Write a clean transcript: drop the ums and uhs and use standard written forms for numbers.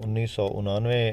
1999